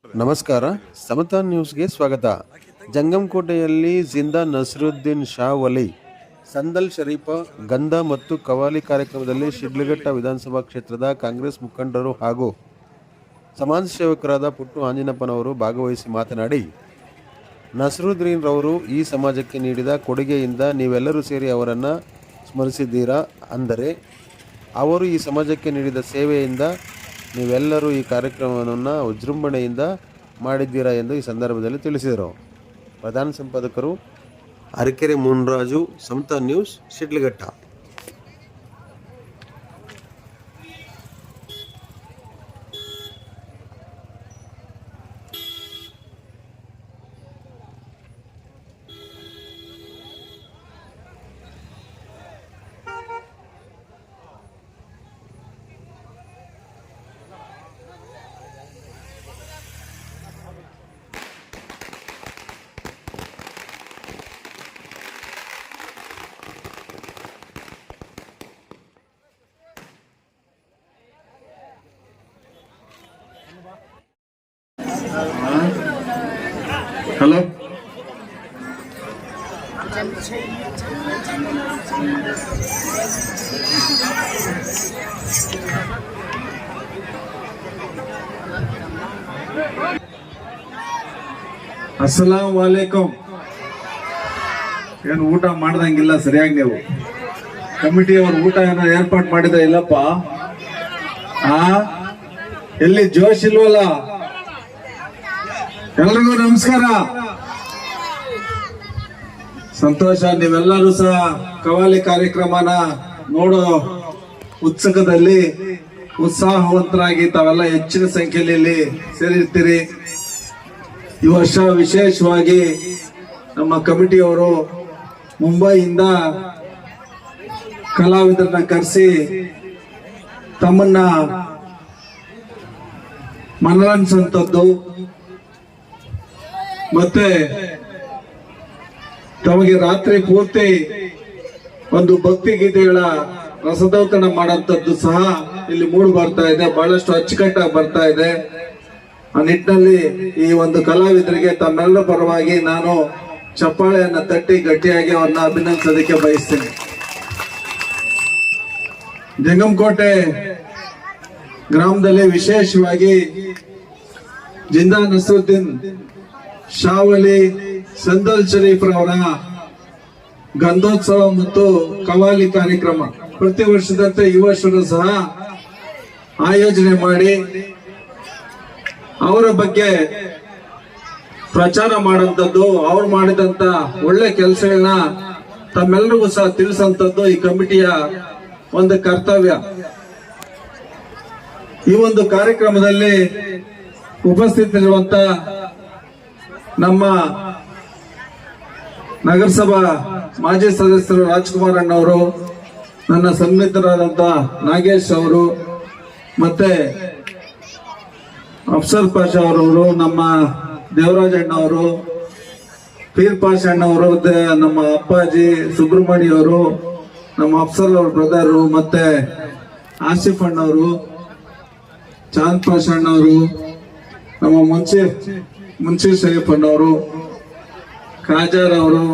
ನಮಸ್ಕಾರ, ಸಮತಾ ನ್ಯೂಸ್ಗೆ ಸ್ವಾಗತ. ಜಂಗಮಕೋಟೆಯಲ್ಲಿ ಜಿಂದಾ ನಸರುದ್ದೀನ್ ಶಾ ವಲಿ, ಸಂದಲ್ ಶರೀಫ, ಗಂಧ ಮತ್ತು ಕವಾಲಿ ಕಾರ್ಯಕ್ರಮದಲ್ಲಿ ಶಿಡ್ಲಘಟ್ಟ ವಿಧಾನಸಭಾ ಕ್ಷೇತ್ರದ ಕಾಂಗ್ರೆಸ್ ಮುಖಂಡರು ಹಾಗೂ ಸಮಾಜ ಸೇವಕರಾದ ಪುಟ್ಟು ಆಂಜಿನಪ್ಪನವರು ಭಾಗವಹಿಸಿ ಮಾತನಾಡಿ, ನಸರುದ್ದೀನ್ ರವರು ಈ ಸಮಾಜಕ್ಕೆ ನೀಡಿದ ಕೊಡುಗೆಯಿಂದ ನೀವೆಲ್ಲರೂ ಸೇರಿ ಅವರನ್ನು ಸ್ಮರಿಸಿದ್ದೀರಾ. ಅಂದರೆ ಅವರು ಈ ಸಮಾಜಕ್ಕೆ ನೀಡಿದ ಸೇವೆಯಿಂದ ನೀವೆಲ್ಲರೂ ಈ ಕಾರ್ಯಕ್ರಮವನ್ನು ವಿಜೃಂಭಣೆಯಿಂದ ಮಾಡಿದ್ದೀರಾ ಎಂದು ಈ ಸಂದರ್ಭದಲ್ಲಿ ತಿಳಿಸಿದರು. ಪ್ರಧಾನ ಸಂಪಾದಕರು ಅರಕೆರೆ ಮುನ್ರಾಜು, ಸಮತಾ ನ್ಯೂಸ್, ಶಿಡ್ಲಘಟ್ಟ. ಹಲೋ, ಅಸ್ಸಲಾಂ ವಾಲೇಕುಂ. ಏನು ಊಟ ಮಾಡ್ದಂಗಿಲ್ಲ ಸರಿಯಾಗಿ ನೀವು? ಕಮಿಟಿಯವರು ಊಟ ಏನೋ ಏರ್ಪಾಟ್ ಮಾಡಿದ್ರೆ ಇಲ್ಲಪ್ಪ. ಎಲ್ಲಿ ಜೋಶ್ ಇಲ್ವಲ್ಲ? ಎಲ್ರಿಗೂ ನಮಸ್ಕಾರ, ಸಂತೋಷ. ನೀವೆಲ್ಲರೂ ಸಹ ಕವಾಲಿ ಕಾರ್ಯಕ್ರಮನ ನೋಡೋ ಉತ್ಸುಕದಲ್ಲಿ ಉತ್ಸಾಹವಂತರಾಗಿ ತಾವೆಲ್ಲ ಹೆಚ್ಚಿನ ಸಂಖ್ಯೆಯಲ್ಲಿ ಇಲ್ಲಿ ಸೇರಿರ್ತೀರಿ. ಈ ವರ್ಷ ವಿಶೇಷವಾಗಿ ನಮ್ಮ ಕಮಿಟಿಯವರು ಮುಂಬೈಯಿಂದ ಕಲಾವಿದರನ್ನ ಕರೆಸಿ ತಮ್ಮನ್ನ ಮನರಂಜಿಸುವಂಥದ್ದು ಮತ್ತೆ ತಮಗೆ ರಾತ್ರಿ ಪೂರ್ತಿ ಒಂದು ಭಕ್ತಿ ಗೀತೆಗಳ ರಸದೌತಣ ಮಾಡುವಂಥದ್ದು ಸಹ ಇಲ್ಲಿ ಮೂಡಿ ಬರ್ತಾ ಇದೆ. ಬಹಳಷ್ಟು ಅಚ್ಚುಕಟ್ಟಾಗಿ ಬರ್ತಾ ಇದೆ. ಆ ನಿಟ್ಟಿನಲ್ಲಿ ಈ ಒಂದು ಕಲಾವಿದರಿಗೆ ತಮ್ಮೆಲ್ಲರ ಪರವಾಗಿ ನಾನು ಚಪ್ಪಾಳೆಯನ್ನ ತಟ್ಟಿ ಗಟ್ಟಿಯಾಗಿ ಅವ್ರನ್ನ ಅಭಿನಂದಿಸೋದಕ್ಕೆ ಬಯಸ್ತೇನೆ. ಜಂಗಮಕೋಟೆ ಗ್ರಾಮದಲ್ಲಿ ವಿಶೇಷವಾಗಿ ಜಿಂದಾ ನಸರುದ್ದೀನ್ ಶಾ ವಲಿ, ಸಂದಲ್ ಶರೀಫ್ ರವರ ಗಂಧೋತ್ಸವ ಮತ್ತು ಕವಾಲಿ ಕಾರ್ಯಕ್ರಮ ಪ್ರತಿ ವರ್ಷದಂತೆ ಈ ವರ್ಷವೂ ಸಹ ಆಯೋಜನೆ ಮಾಡಿ ಅವರ ಬಗ್ಗೆ ಪ್ರಚಾರ ಮಾಡುವಂಥದ್ದು, ಅವ್ರು ಮಾಡಿದಂತ ಒಳ್ಳೆ ಕೆಲಸಗಳನ್ನ ತಮ್ಮೆಲ್ಲರಿಗೂ ಸಹ ತಿಳಿಸುವಂಥದ್ದು ಈ ಕಮಿಟಿಯ ಒಂದು ಕರ್ತವ್ಯ. ಈ ಒಂದು ಕಾರ್ಯಕ್ರಮದಲ್ಲಿ ಉಪಸ್ಥಿತರಿರುವಂತ ನಮ್ಮ ನಗರಸಭಾ ಮಾಜಿ ಸದಸ್ಯರು ರಾಜ್ಕುಮಾರ್ ಅಣ್ಣವರು, ನನ್ನ ಸನ್ನಿಹಿತರಾದಂತ ನಾಗೇಶ್ ಅವರು, ಮತ್ತೆ ಅಫ್ಸರ್ ಪಾಷಾ ಅವರವರು, ನಮ್ಮ ದೇವರಾಜ್ ಅಣ್ಣವರು, ಪೀರ್ ಪಾಷಾ ಅಣ್ಣವರು, ನಮ್ಮ ಅಪ್ಪಾಜಿ ಸುಬ್ರಹ್ಮಣ್ಯ ಅವರು, ನಮ್ಮ ಅಫ್ಸರ್ ಅವ್ರ ಬ್ರದರು, ಮತ್ತೆ ಆಸಿಫ್ ಅಣ್ಣವರು, ಚಾಂದ್ ಪಾಷಾ ಅಣ್ಣವರು, ನಮ್ಮ ಮುನ್ಸಿ ಶರೀಫ್ ಅಣ್ಣವರು, ಖಾಜರ್ ಅವರು,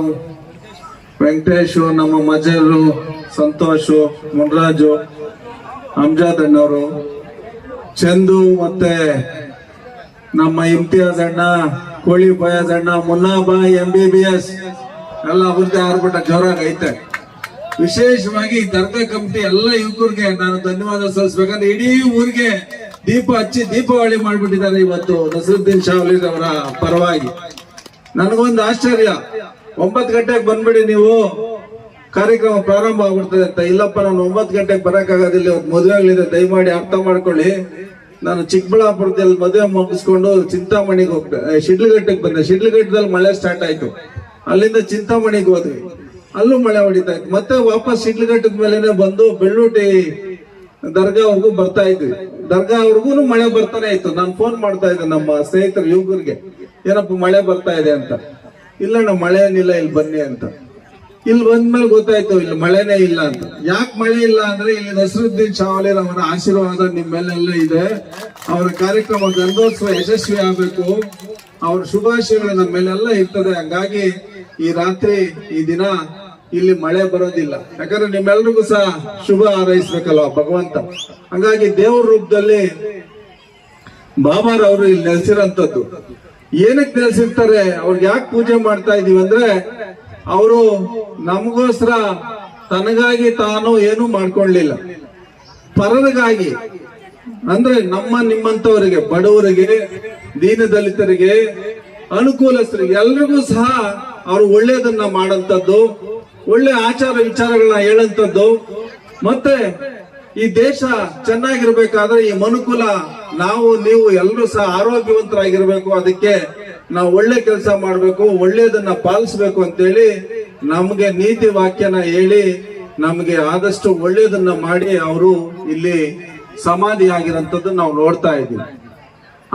ವೆಂಕಟೇಶ್, ನಮ್ಮ ಮಜರು, ಸಂತೋಷ್, ಮುನ್ರಾಜು, ಅಮ್ಜಾದ್ ಅಣ್ಣವರು, ಚಂದು, ಮತ್ತೆ ನಮ್ಮ ಇಮ್ತಿಯಾಜ್ ಅಣ್ಣ, ಕೋಳಿ ಬಯಾಜ್ ಅಣ್ಣ, ಮುನ್ನಾಬಾಯಿ, MBBS ಎಲ್ಲ ಅವ್ರದ್ದೇ ಆರ್ಭಟ ಜೋರಾಗಿ ಐತೆ. ವಿಶೇಷವಾಗಿ ದರ್ಗಾ ಕಮಿಟಿ ಎಲ್ಲ ಯುವಕರಿಗೆ ನಾನು ಧನ್ಯವಾದ ಸಲ್ಲಿಸ್ಬೇಕಂದ್ರೆ ಇಡೀ ಊರಿಗೆ ದೀಪ ಹಚ್ಚಿ ದೀಪಾವಳಿ ಮಾಡ್ಬಿಟ್ಟಿದ್ದಾರೆ ಇವತ್ತು ನಸರುದ್ದೀನ್ ಶಾ ವಲಿ ಅವರ ಪರವಾಗಿ. ನನಗೊಂದು ಆಶ್ಚರ್ಯ, 9 ಗಂಟೆಗೆ ಬಂದ್ಬಿಡಿ ನೀವು, ಕಾರ್ಯಕ್ರಮ ಪ್ರಾರಂಭ ಆಗ್ಬಿಡ್ತದೆ ಅಂತ. ಇಲ್ಲಪ್ಪ, ನಾನು 9 ಗಂಟೆಗೆ ಬರಕ್ಕಾಗೋದಿಲ್ಲ, ಇವತ್ತು ಮದುವೆಗಳಿದೆ, ದಯಮಾಡಿ ಅರ್ಥ ಮಾಡ್ಕೊಳ್ಳಿ. ನಾನು ಚಿಕ್ಕಬಳ್ಳಾಪುರದಲ್ಲಿ ಮದುವೆ ಮುಗಿಸ್ಕೊಂಡು ಚಿಂತಾಮಣಿಗೆ ಶಿಡ್ಲಘಟ್ಟಕ್ಕೆ ಬಂದೆ. ಶಿಡ್ಲಘಟ್ಟದಲ್ಲಿ ಮಳೆ ಸ್ಟಾರ್ಟ್ ಆಯ್ತು. ಅಲ್ಲಿಂದ ಚಿಂತಾಮಣಿಗೆ ಹೋದ್ವಿ, ಅಲ್ಲೂ ಮಳೆ ಹೊಡಿತಾ ಇತ್ತು. ಮತ್ತೆ ವಾಪಸ್ ಶಿಡ್ಲಘಟ್ಟದ ಮೇಲೆನೆ ಬಂದು ಬೆಳ್ಳೂಟಿ ದರ್ಗಾವರೆಗೂ ಬರ್ತಾ ಇದ್ವಿ. ದರ್ಗಾವರೆಗೂ ಮಳೆ ಬರ್ತಾನೆ ಇತ್ತು. ನಾನು ಫೋನ್ ಮಾಡ್ತಾ ಇದ್ದೆ ನಮ್ಮ ಸ್ನೇಹಿತರು ಯುವಕರಿಗೆ, ಏನಪ್ಪ ಮಳೆ ಬರ್ತಾ ಇದೆ ಅಂತ. ಇಲ್ಲ, ನಮ್ಮ ಮಳೆ ಏನಿಲ್ಲ, ಇಲ್ಲಿ ಬನ್ನಿ ಅಂತ. ಇಲ್ಲಿ ಬಂದ್ಮೇಲೆ ಗೊತ್ತಾಯ್ತು ಇಲ್ಲಿ ಮಳೆನೇ ಇಲ್ಲ ಅಂತ. ಯಾಕೆ ಮಳೆ ಇಲ್ಲ ಅಂದ್ರೆ ಇಲ್ಲಿ ನಸರುದ್ದೀನ್ ಶಾವಲಿರ್ ಅವರ ಆಶೀರ್ವಾದ ನಿಮ್ಮೆಲ್ಲ ಇದೆ. ಅವರ ಕಾರ್ಯಕ್ರಮ ಗಂಧೋತ್ಸವ ಯಶಸ್ವಿ ಆಗ್ಬೇಕು, ಅವ್ರ ಶುಭಾಶಯಗಳು ನಮ್ಮ ಮೇಲೆಲ್ಲ ಇರ್ತದೆ. ಹಂಗಾಗಿ ಈ ರಾತ್ರಿ ಈ ದಿನ ಇಲ್ಲಿ ಮಳೆ ಬರೋದಿಲ್ಲ, ಯಾಕಂದ್ರೆ ನಿಮ್ಮೆಲ್ರಿಗೂ ಸಹ ಶುಭ ಹಾರೈಸ್ಬೇಕಲ್ವ ಭಗವಂತ. ಹಂಗಾಗಿ ದೇವ್ರ ರೂಪದಲ್ಲಿ ಬಾಬಾರವರು ಇಲ್ಲಿ ನೆಲೆಸಿರೋಂಥದ್ದು. ಏನಕ್ಕೆ ನೆಲೆಸಿರ್ತಾರೆ, ಅವ್ರಿಗೆ ಯಾಕೆ ಪೂಜೆ ಮಾಡ್ತಾ ಇದೀವಿ ಅಂದ್ರೆ, ಅವರು ನಮಗೋಸ್ಕರ ತನಗಾಗಿ ತಾನು ಏನು ಮಾಡ್ಕೊಳ್ಳಿಲ್ಲ, ಪರರಿಗಾಗಿ ಅಂದ್ರೆ ನಿಮ್ಮಂತವರಿಗೆ, ಬಡವರಿಗೆ, ದೀನ ದಲಿತರಿಗೆ, ಅನುಕೂಲಸ್ಥರಿಗೆ ಎಲ್ರಿಗೂ ಸಹ ಅವರು ಒಳ್ಳೇದನ್ನ ಮಾಡಂತದ್ದು, ಒಳ್ಳೆ ಆಚಾರ ವಿಚಾರಗಳನ್ನ ಹೇಳಂತದ್ದು. ಮತ್ತೆ ಈ ದೇಶ ಚೆನ್ನಾಗಿರ್ಬೇಕಾದ್ರೆ ಈ ಮನುಕುಲ ನಾವು ನೀವು ಎಲ್ಲರೂ ಸಹ ಆರೋಗ್ಯವಂತರಾಗಿರ್ಬೇಕು. ಅದಕ್ಕೆ ನಾವು ಒಳ್ಳೆ ಕೆಲಸ ಮಾಡ್ಬೇಕು, ಒಳ್ಳೇದನ್ನ ಪಾಲಿಸ್ಬೇಕು ಅಂತೇಳಿ ನಮ್ಗೆ ನೀತಿ ವಾಕ್ಯನ ಹೇಳಿ ನಮ್ಗೆ ಆದಷ್ಟು ಒಳ್ಳೇದನ್ನ ಮಾಡಿ ಅವರು ಇಲ್ಲಿ ಸಮಾಧಿ ಆಗಿರೋಂಥದ್ದು ನಾವು ನೋಡ್ತಾ ಇದ್ದೀವಿ.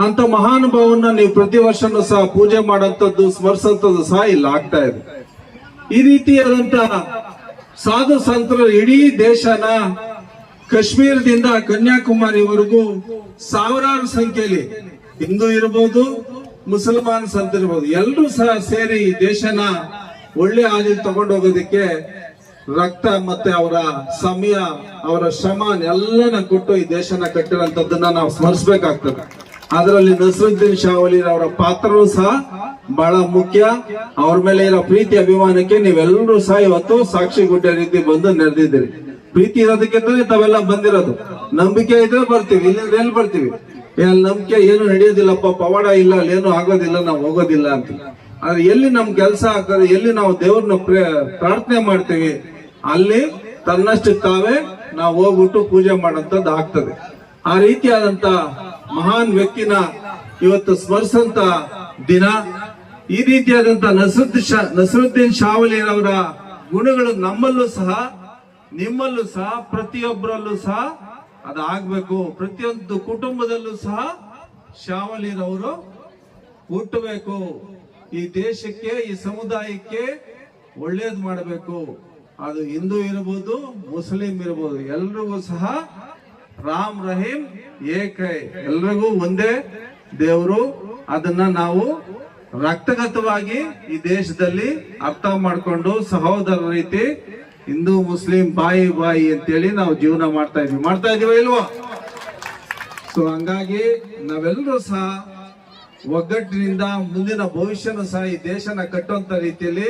ಅಂತ ಮಹಾನುಭಾವನ್ನ ನೀವು ಪ್ರತಿ ವರ್ಷನೂ ಸಹ ಪೂಜೆ ಮಾಡೋಂಥದ್ದು, ಸ್ಮರಿಸೋಂಥದ್ದು ಸಹ ಇಲ್ಲಿ ಆಗ್ತಾ ಇದೆ. ಈ ರೀತಿಯಾದಂತ ಸಾಧು ಸಂತರು ಇಡೀ ದೇಶನ ಕಾಶ್ಮೀರದಿಂದ ಕನ್ಯಾಕುಮಾರಿವರೆಗೂ ಸಾವಿರಾರು ಸಂಖ್ಯೆಯಲ್ಲಿ, ಹಿಂದೂ ಇರ್ಬೋದು, ಮುಸಲ್ಮಾನ್ ಸಂತರಿರ್ಬೋದು, ಎಲ್ಲರೂ ಸಹ ಸೇರಿ ಈ ದೇಶನ ಒಳ್ಳೆ ಹಾದಿ ತಗೊಂಡೋಗೋದಕ್ಕೆ ರಕ್ತ ಮತ್ತೆ ಅವರ ಸಮಯ, ಅವರ ಶ್ರಮ ಎಲ್ಲನ ಕೊಟ್ಟು ಈ ದೇಶನ ಕಟ್ಟಿರೋಂಥದ್ದನ್ನ ನಾವು ಸ್ಮರಿಸಬೇಕಾಗ್ತದೆ. ಅದರಲ್ಲಿ ನಸರುದ್ದೀನ್ ಶಾವಲಿರ್ ಅವರ ಪಾತ್ರನೂ ಸಹ ಬಹಳ ಮುಖ್ಯ. ಅವ್ರ ಮೇಲೆ ಇರೋ ಪ್ರೀತಿ ಅಭಿಮಾನಕ್ಕೆ ನೀವೆಲ್ಲರೂ ಸಹ ಇವತ್ತು ಸಾಕ್ಷಿ ಗುಡ್ಡೆ ರೀತಿ ಬಂದು ನೆರೆದಿದ್ದೀರಿ. ಪ್ರೀತಿ ಇರೋದಕ್ಕೆ ತಾವೆಲ್ಲ ಬಂದಿರೋದು. ನಂಬಿಕೆ ಇದ್ರೆ ಬರ್ತೀವಿ, ಇಲ್ಲಿಂದ ಎಲ್ಲಿ ಬರ್ತೀವಿ? ನಂಬಿಕೆ ಏನು ನಡೆಯೋದಿಲ್ಲಪ್ಪ, ಪವಾಡ ಇಲ್ಲ, ಅಲ್ಲೇನು ಆಗೋದಿಲ್ಲ, ನಾವು ಹೋಗೋದಿಲ್ಲ ಅಂತ. ಆದ್ರೆ ಎಲ್ಲಿ ನಮ್ ಕೆಲಸ ಆಗ್ತದೆ, ಎಲ್ಲಿ ನಾವು ದೇವ್ರನ್ನ ಪ್ರಾರ್ಥನೆ ಮಾಡ್ತೀವಿ, ಅಲ್ಲಿ ತನ್ನಷ್ಟು ತಾವೇ ನಾವು ಹೋಗ್ಬಿಟ್ಟು ಪೂಜೆ ಮಾಡೋಂಥದ್ದು ಆಗ್ತದೆ. ಆ ರೀತಿಯಾದಂತ ಮಹಾನ್ ವ್ಯಕ್ತಿನ ಇವತ್ತು ಸ್ಮರಿಸಂತ ದಿನ. ಈ ರೀತಿಯಾದಂತ ನಸರುದ್ದೀನ್ ಶಾವಲಿರ್ ಅವರ ಗುಣಗಳು ನಮ್ಮಲ್ಲೂ ಸಹ, ನಿಮ್ಮಲ್ಲೂ ಸಹ, ಪ್ರತಿಯೊಬ್ಬರಲ್ಲೂ ಸಹ ಅದಾಗಬೇಕು. ಪ್ರತಿಯೊಂದು ಕುಟುಂಬದಲ್ಲೂ ಸಹ ಶಾವಲಿರ್ ಅವರು ಹುಟ್ಟಬೇಕು. ಈ ದೇಶಕ್ಕೆ, ಈ ಸಮುದಾಯಕ್ಕೆ ಒಳ್ಳೇದು ಮಾಡಬೇಕು. ಅದು ಹಿಂದೂ ಇರಬಹುದು, ಮುಸ್ಲಿಂ ಇರಬಹುದು, ಎಲ್ರಿಗೂ ಸಹ ರಾಮ್ ರಹೀಂ ಏಕೈ, ಎಲ್ರಿಗೂ ಒಂದೇ ದೇವರು. ಅದನ್ನ ನಾವು ರಕ್ತಗತವಾಗಿ ಈ ದೇಶದಲ್ಲಿ ಅರ್ಥ ಮಾಡ್ಕೊಂಡು ಸಹೋದರ ರೀತಿ ಹಿಂದೂ ಮುಸ್ಲಿಂ ಬಾಯಿ ಬಾಯಿ ಅಂತೇಳಿ ನಾವು ಜೀವನ ಮಾಡ್ತಾ ಇದೀವ ಇಲ್ವಾ? ಸೊ ಹಂಗಾಗಿ ನಾವೆಲ್ಲರೂ ಸಹ ಒಗ್ಗಟ್ಟಿನಿಂದ ಮುಂದಿನ ಭವಿಷ್ಯನೂ ಸಹ ಈ ದೇಶನ ಕಟ್ಟುವಂತ ರೀತಿಯಲ್ಲಿ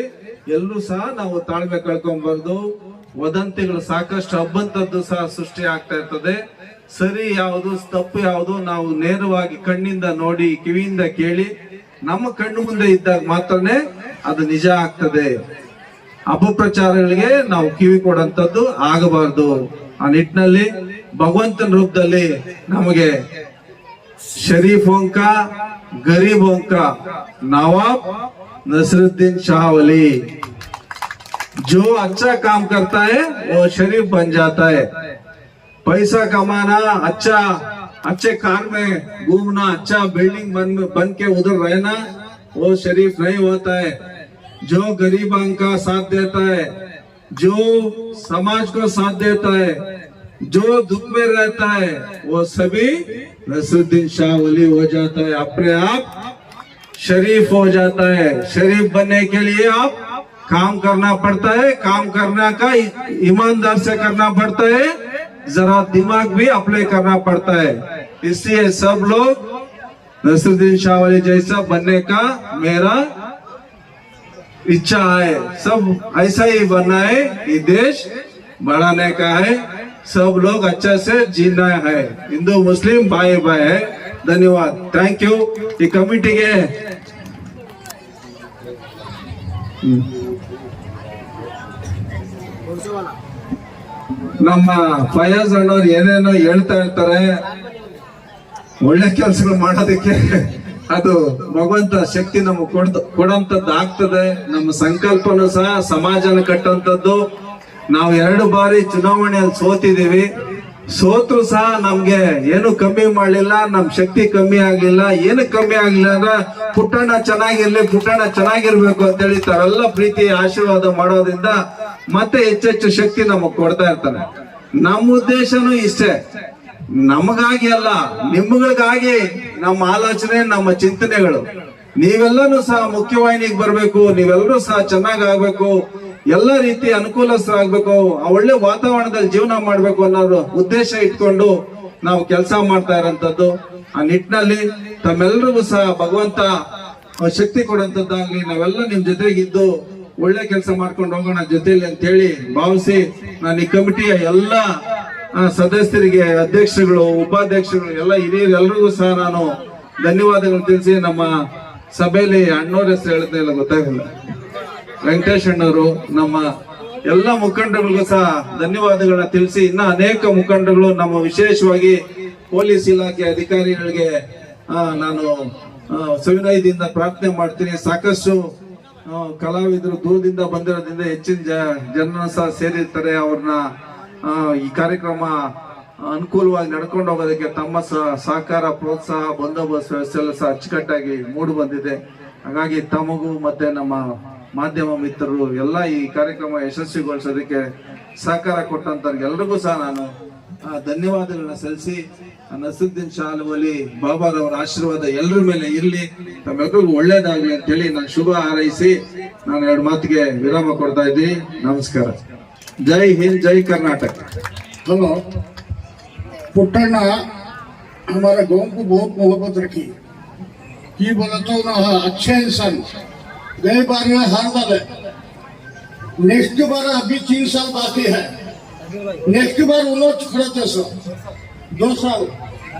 ಎಲ್ಲರೂ ಸಹ ನಾವು ತಾಳ್ಮೆ ಕಳ್ಕೊಂಡ್ಬಾರ್ದು. ವದಂತಿಗಳು ಸಾಕಷ್ಟು ಹಬ್ಬಂತದ್ದು ಸಹ ಸೃಷ್ಟಿ ಆಗ್ತಾ ಇರ್ತದೆ. ಸರಿ ಯಾವುದು, ತಪ್ಪು ಯಾವುದು ನಾವು ನೇರವಾಗಿ ಕಣ್ಣಿಂದ ನೋಡಿ, ಕಿವಿಯಿಂದ ಕೇಳಿ, ನಮ್ಮ ಕಣ್ಣು ಮುಂದೆ ಇದ್ದಾಗ ಮಾತ್ರನೇ ಅದು ನಿಜ ಆಗ್ತದೆ. ಅಪಪ್ರಚಾರಗಳಿಗೆ ನಾವು ಕಿವಿ ಕೊಡಂತದ್ದು ಆಗಬಾರ್ದು. ಆ ನಿಟ್ಟಿನಲ್ಲಿ ಭಗವಂತನ ರೂಪದಲ್ಲಿ ನಮಗೆ ಶರೀಫೋं का गरीबों का नवाब नसरुद्दीन शाह वली, जो अच्छा काम करता है वो शरीफ बन जाता है. पैसा कमाना, अच्छे कार में घूमना, अच्छा बिल्डिंग बन के उधर रहना, वो शरीफ नहीं होता है. जो गरीबों का साथ देता है, जो समाज को साथ देता है, जो दुख में रहता है, वो सभी नसरुद्दीन शाह वली हो जाता है, अपने आप शरीफ हो जाता है. शरीफ बनने के लिए आप काम करना पड़ता है. काम करना का ईमानदार से करना पड़ता है, जरा दिमाग भी अप्लाई करना पड़ता है. इसलिए सब लोग नसरुद्दीन शाह वली जैसा बनने का मेरा इच्छा है. सब ऐसा ही बनना है. ये देश बढ़ाने का है. सब लोग अच्छा से जीना है. हिंदू मुस्लिम भाई भाई है. धन्यवाद. Thank you. ಈ ಕಮಿಟಿಗೆ ನಮ್ಮ ಫಯಾಜ್ ಅಣ್ಣವ್ರು ಏನೇನೋ ಹೇಳ್ತಾ ಇರ್ತಾರೆ. ಒಳ್ಳೆ ಕೆಲಸಗಳು ಮಾಡೋದಕ್ಕೆ ಅದು ಭಗವಂತ ಶಕ್ತಿ ನಮಗೆ ಕೊಡಂತದ್ದು ಆಗ್ತದೆ. ನಮ್ಮ ಸಂಕಲ್ಪನೂ ಸಹ ಸಮಾಜನ ಕಟ್ಟಂತದ್ದು. ನಾವು 2 ಬಾರಿ ಚುನಾವಣೆಯಲ್ಲಿ ಸೋತಿದ್ದೀವಿ. ಸೋತ್ರು ಸಹ ನಮ್ಗೆ ಏನು ಕಮ್ಮಿ ಮಾಡ್ಲಿಲ್ಲ, ನಮ್ ಶಕ್ತಿ ಕಮ್ಮಿ ಆಗ್ಲಿಲ್ಲ. ಏನು ಕಮ್ಮಿ ಆಗ್ಲಿಲ್ಲ ಅಂದ್ರೆ ಪುಟ್ಟಣ್ಣ ಚೆನ್ನಾಗಿರ್ಲಿ, ಪುಟ್ಟಣ್ಣ ಚೆನ್ನಾಗಿರ್ಬೇಕು ಅಂತೇಳಿ ತಾವೆಲ್ಲ ಪ್ರೀತಿ ಆಶೀರ್ವಾದ ಮಾಡೋದ್ರಿಂದ ಮತ್ತೆ ಹೆಚ್ಚೆಚ್ಚು ಶಕ್ತಿ ನಮಗ್ ಕೊಡ್ತಾ ಇರ್ತಾರೆ. ನಮ್ಮ ಉದ್ದೇಶನೂ ಇಷ್ಟೇ, ನಮಗಾಗಿ ಅಲ್ಲ, ನಿಮ್ಗಳಿಗಾಗಿ ನಮ್ಮ ಆಲೋಚನೆ, ನಮ್ಮ ಚಿಂತನೆಗಳು. ನೀವೆಲ್ಲರೂ ಸಹ ಮುಖ್ಯವಾಹಿನಿಗೆ ಬರ್ಬೇಕು, ನೀವೆಲ್ಲರೂ ಸಹ ಚೆನ್ನಾಗ್ ಆಗ್ಬೇಕು, ಎಲ್ಲ ರೀತಿ ಅನುಕೂಲಸ್ಥರಾಗ್ಬೇಕು, ಒಳ್ಳೆ ವಾತಾವರಣದಲ್ಲಿ ಜೀವನ ಮಾಡ್ಬೇಕು ಅನ್ನೋದು ಉದ್ದೇಶ ಇಟ್ಕೊಂಡು ನಾವು ಕೆಲಸ ಮಾಡ್ತಾ ಇರೋಂಥದ್ದು. ಆ ನಿಟ್ಟಿನಲ್ಲಿ ತಮ್ಮೆಲ್ಲರಿಗೂ ಸಹ ಭಗವಂತ ಶಕ್ತಿ ಕೊಡುವಂತದ್ದಾಗ್ಲಿ, ನಾವೆಲ್ಲ ನಿಮ್ ಜೊತೆಗಿದ್ದು ಒಳ್ಳೆ ಕೆಲಸ ಮಾಡ್ಕೊಂಡು ಹೋಗೋಣ ಜೊತೆಲಿ ಅಂತ ಹೇಳಿ ಭಾವಿಸಿ, ನಾನು ಈ ಕಮಿಟಿಯ ಎಲ್ಲ ಸದಸ್ಯರಿಗೆ, ಅಧ್ಯಕ್ಷರುಗಳು, ಉಪಾಧ್ಯಕ್ಷರುಗಳು, ಎಲ್ಲ ಹಿರಿಯರು ಎಲ್ರಿಗೂ ಸಹ ನಾನು ಧನ್ಯವಾದಗಳು ತಿಳಿಸಿ, ನಮ್ಮ ಸಭೆಯಲ್ಲಿ ಅಣ್ಣವ್ರ ಹೆಸರು ಹೇಳಿದ್ನ ಇಲ್ಲ ಗೊತ್ತಾಗಿಲ್ಲ, ವೆಂಕಟೇಶ್ ಅಣ್ಣವರು, ನಮ್ಮ ಎಲ್ಲ ಮುಖಂಡರಿಗೂ ಸಹ ಧನ್ಯವಾದಗಳನ್ನ ತಿಳಿಸಿ, ಇನ್ನ ಅನೇಕ ಮುಖಂಡಗಳು, ನಮ್ಮ ವಿಶೇಷವಾಗಿ ಪೊಲೀಸ್ ಇಲಾಖೆ ಅಧಿಕಾರಿಗಳಿಗೆ ನಾನು ಸವಿನಯದಿಂದ ಪ್ರಾರ್ಥನೆ ಮಾಡ್ತೀನಿ. ಸಾಕಷ್ಟು ಕಲಾವಿದರು ದೂರದಿಂದ ಬಂದಿರೋದ್ರಿಂದ ಹೆಚ್ಚಿನ ಜನ ಸಹ ಸೇರಿರ್ತಾರೆ. ಅವ್ರನ್ನ ಈ ಕಾರ್ಯಕ್ರಮ ಅನುಕೂಲವಾಗಿ ನಡ್ಕೊಂಡು ಹೋಗೋದಕ್ಕೆ ತಮ್ಮ ಸಹಕಾರ, ಪ್ರೋತ್ಸಾಹ, ಬಂದೋಬಸ್ತ್ ವ್ಯವಸ್ಥೆ ಎಲ್ಲ ಸಹ ಅಚ್ಚುಕಟ್ಟಾಗಿ ಮೂಡಿ ಬಂದಿದೆ. ಹಾಗಾಗಿ ತಮಗೂ ಮತ್ತೆ ನಮ್ಮ ಮಾಧ್ಯಮ ಮಿತ್ರರು ಎಲ್ಲ ಈ ಕಾರ್ಯಕ್ರಮ ಯಶಸ್ವಿಗೊಳಿಸೋದಕ್ಕೆ ಸಹಕಾರ ಕೊಟ್ಟಂತವ್ರಿಗೆ ಎಲ್ರಿಗೂ ಸಹ ನಾನು ಧನ್ಯವಾದಗಳನ್ನ ಸಲ್ಲಿಸಿ, ನಸರುದ್ದೀನ್ ಶಾ ಅಲ್ವಲಿ ಬಾಬಾರವರ ಆಶೀರ್ವಾದ ಎಲ್ಲರ ಮೇಲೆ ಇರ್ಲಿ, ತಮ್ಮೆಲ್ಲರಿಗೂ ಒಳ್ಳೇದಾಗ್ಲಿ ಅಂತ ಹೇಳಿ ನಾನು ಶುಭ ಹಾರೈಸಿ ನಾನು 2 ಮಾತಿಗೆ ವಿರಾಮ ಕೊಡ್ತಾ ಇದ್ದೀನಿ. ನಮಸ್ಕಾರ. जय हिंद, जय कर्नाटक। हेलो, पुट्टण्णा हमारे गांव को बहुत मोहब्बत रखी। की बोला तो ना अच्छे इंसान, गए बार में हार वाले, नेक्स्ट बार अभी 3 साल बाकी है, नेक्स्ट बार उन लोग खड़े थे 2 साल,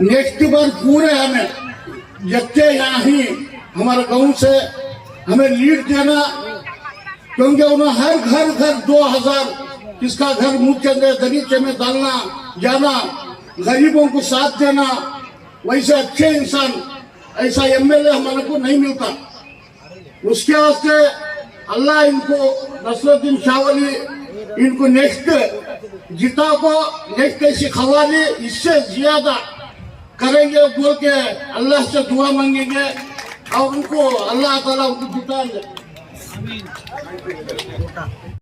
नेक्स्ट बार पूरे हमें जत्ते यहाँ ही हमारे गांव से हमें लीड देना, क्योंकि उन्हें हर घर 2000 किसका घर मुख्य दरीचे में डालना जाना, गरीबों को साथ देना, वैसे अच्छे इंसान ऐसा एमएलए हमारे को नहीं मिलता। उसके वास्ते अल्लाह इनको, नसरुद्दीन शाह वली इनको नेक्स्ट जिता को नेक्स्ट ऐसी खवाली इससे ज्यादा करेंगे बोल के अल्लाह से दुआ मांगेंगे और उनको अल्लाह ताला उनको जिता दे।